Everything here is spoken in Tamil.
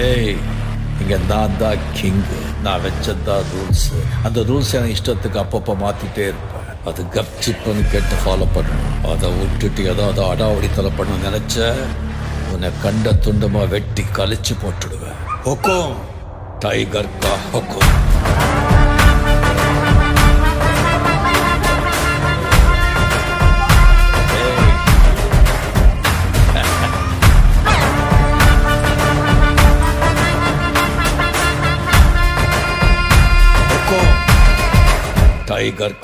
ஏய், இங்க நான் தான் கிங்கு. நான் வச்சதான் ரூல்ஸ். அந்த ரூல்ஸ் எனக்கு இஷ்டத்துக்கு அப்பப்போ மாத்திட்டே இருப்பேன். அது கப்சிப்புன்னு கேட்டு ஃபாலோ பண்ணணும். அதை விட்டுட்டு ஏதாவது அடாவடித்தலை பண்ண நினைச்ச உன்னை கண்ட துண்டமா வெட்டி கழிச்சு போட்டுடுவேன். ஹொக்கும், டைகர் கா ஹொக்கும். டைகர்